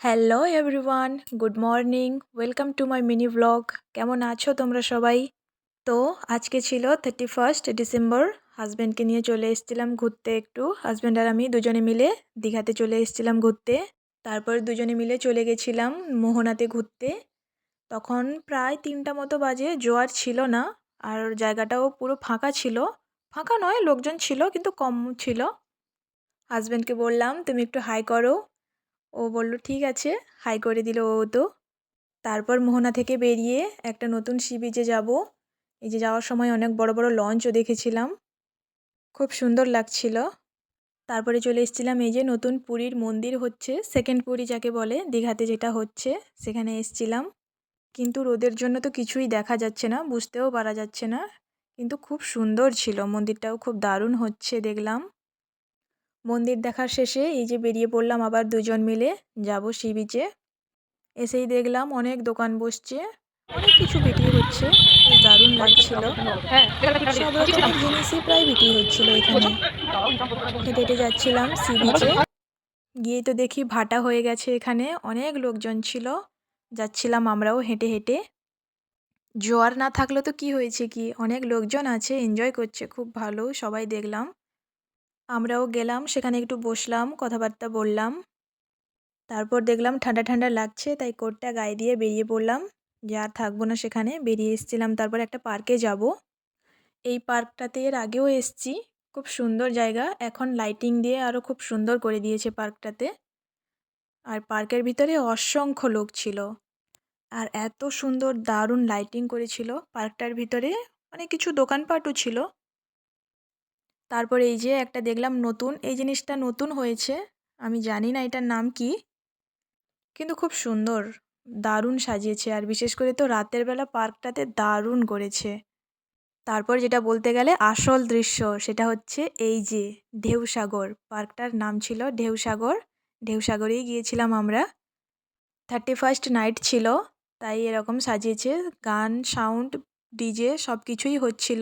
Hello everyone, good morning. Welcome to my mini blog. কেমন আছো তোমরা সবাই? তো আজকে ছিল 31 ডিসেম্বর। হাজব্যান্ডকে নিয়ে চলে এসেছিলাম ঘুরতে একটু। হাজব্যান্ড আর আমি দুজনে মিলে দীঘাতে চলে এসেছিলাম ঘুরতে। তারপর দুজনে মিলে চলে গেছিলাম মোহনাতে ঘুরতে। তখন প্রায় 3টা মতো বাজে, জোয়ার ছিল না আর জায়গাটাও পুরো ফাঁকা ছিল। ফাঁকা নয়, লোকজন ছিল কিন্তু কম ছিল। হাজব্যান্ডকে বললাম তুমি একটু হাই করো। ও বলল ঠিক আছে, হাই করে দিল ও তো। তারপর মোহনা থেকে বেরিয়ে একটা নতুন সি বিচে যাব। এই যে যাওয়ার সময় অনেক বড় বড় লঞ্চও দেখেছিলাম, খুব সুন্দর লাগছিল। তারপরে চলে এসেছিলাম এই যে নতুন পুরীর মন্দির হচ্ছে, সেকেন্ড পুরী যাকে বলে, দীঘাতে যেটা হচ্ছে সেখানে এসেছিলাম। কিন্তু রোদের জন্য তো কিছুই দেখা যাচ্ছে না, বুঝতেও পারা যাচ্ছে না, কিন্তু খুব সুন্দর ছিল মন্দিরটাও, খুব দারুণ হচ্ছে দেখলাম। মন্দির দেখার শেষে এই যে বেরিয়ে পড়লাম আবার দুজন মিলে যাব সি বিচে। এসেই দেখলাম অনেক দোকান বসছে, অনেক কিছু বিক্রি হচ্ছে, বেশ দারুণ লাগছিল। সব রকমের জিনিসই প্রায় বিক্রি হচ্ছিল এখানে। হেঁটে হেঁটে যাচ্ছিলাম সি বিচে, গিয়েই তো দেখি ভাটা হয়ে গেছে, এখানে অনেক লোকজন ছিল। যাচ্ছিলাম আমরাও হেঁটে হেঁটে। জোয়ার না থাকলে তো কি হয়েছে কি, অনেক লোকজন আছে, এনজয় করছে খুব ভালো, সবাই দেখলাম। আমরাও গেলাম সেখানে, একটু বসলাম, কথাবার্তা বললাম। তারপর দেখলাম ঠান্ডা ঠান্ডা লাগছে, তাই কোটটা গায়ে দিয়ে বেরিয়ে পড়লাম, যে আর থাকবো না সেখানে, বেরিয়ে এসেছিলাম। তারপর একটা পার্কে যাব। এই পার্কটাতে এর আগেও এসেছি, খুব সুন্দর জায়গা, এখন লাইটিং দিয়ে আরও খুব সুন্দর করে দিয়েছে পার্কটাতে। আর পার্কের ভিতরে অসংখ্য লোক ছিল, আর এত সুন্দর দারুণ লাইটিং করেছিল পার্কটার ভিতরে, অনেক কিছু দোকানপাটও ছিল। তারপর এই যে একটা দেখলাম নতুন, এই জিনিসটা নতুন হয়েছে, আমি জানি না এটার নাম কি, কিন্তু খুব সুন্দর, দারুণ সাজিয়েছে, আর বিশেষ করে তো রাতের বেলা পার্কটাতে দারুণ করেছে। তারপর যেটা বলতে গেলে আসল দৃশ্য, সেটা হচ্ছে এই যে ঢেউসাগর, পার্কটার নাম ছিল ঢেউসাগর। ঢেউসাগরেই গিয়েছিলাম আমরা। 31 নাইট ছিল, তাই এরকম সাজিয়েছে, গান, সাউন্ড, ডিজে সব কিছুই হচ্ছিল।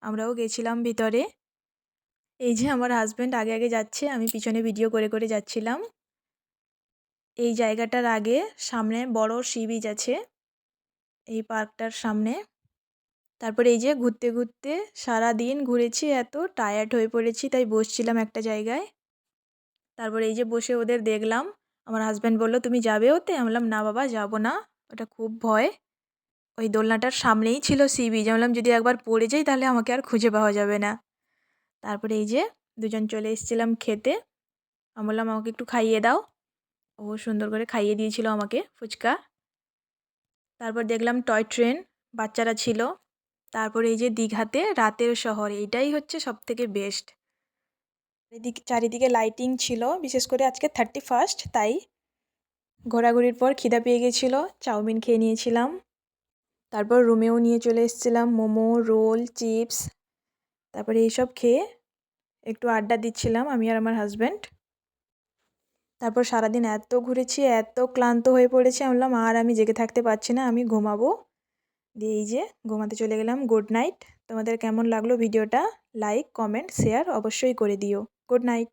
আমরাও গেছিলাম ভিতরে। এই যে আমার হাজব্যান্ড আগে আগে যাচ্ছে, আমি পিছনে ভিডিও করে করে যাচ্ছিলাম। এই জায়গাটার আগে সামনে বড় সি বিচ আছে, এই পার্কটার সামনে। তারপরে এই যে ঘুরতে ঘুরতে সারা দিন ঘুরেছি, এত টায়ার্ড হয়ে পড়েছি, তাই বসছিলাম একটা জায়গায়। তারপরে এই যে বসে ওদের দেখলাম। আমার হাজব্যান্ড বলল তুমি যাবে ওতে? আমি বললাম না বাবা, যাব না, ওটা খুব ভয়। ওই দোলনাটার সামনেই ছিল সি বিচ, আমি বললাম যদি একবার পড়ে যাই তাহলে আমাকে আর খুঁজে পাওয়া যাবে না। তারপরে এই যে দুজন চলে এসেছিলাম খেতে। আমি বললাম আমাকে একটু খাইয়ে দাও, ও সুন্দর করে খাইয়ে দিয়েছিল আমাকে ফুচকা। তারপর দেখলাম টয় ট্রেন, বাচ্চারা ছিল। তারপরে এই যে দীঘাতে রাতের শহর, এইটাই হচ্ছে সবথেকে বেস্ট। চারিদিকে লাইটিং ছিল, বিশেষ করে আজকে 31, তাই ঘোরাঘুরির পর খিদা পেয়ে গেছিলো, চাউমিন খেয়ে নিয়েছিলাম। তারপর রুমেও নিয়ে চলে এসেছিলাম মোমো, রোল, চিপস। তারপরে এইসব খেয়ে একটু আড্ডা দিচ্ছিলাম আমি আর আমার হাজব্যান্ড। তারপর সারাদিন এত ঘুরেছি, এত ক্লান্ত হয়ে পড়েছি, আমি বললাম আর আমি জেগে থাকতে পারছি না, আমি ঘুমাবো। দিয়ে এই যে ঘুমাতে চলে গেলাম। Good night. তোমাদের কেমন লাগলো ভিডিওটা? লাইক, কমেন্ট, শেয়ার অবশ্যই করে দিও। Good night.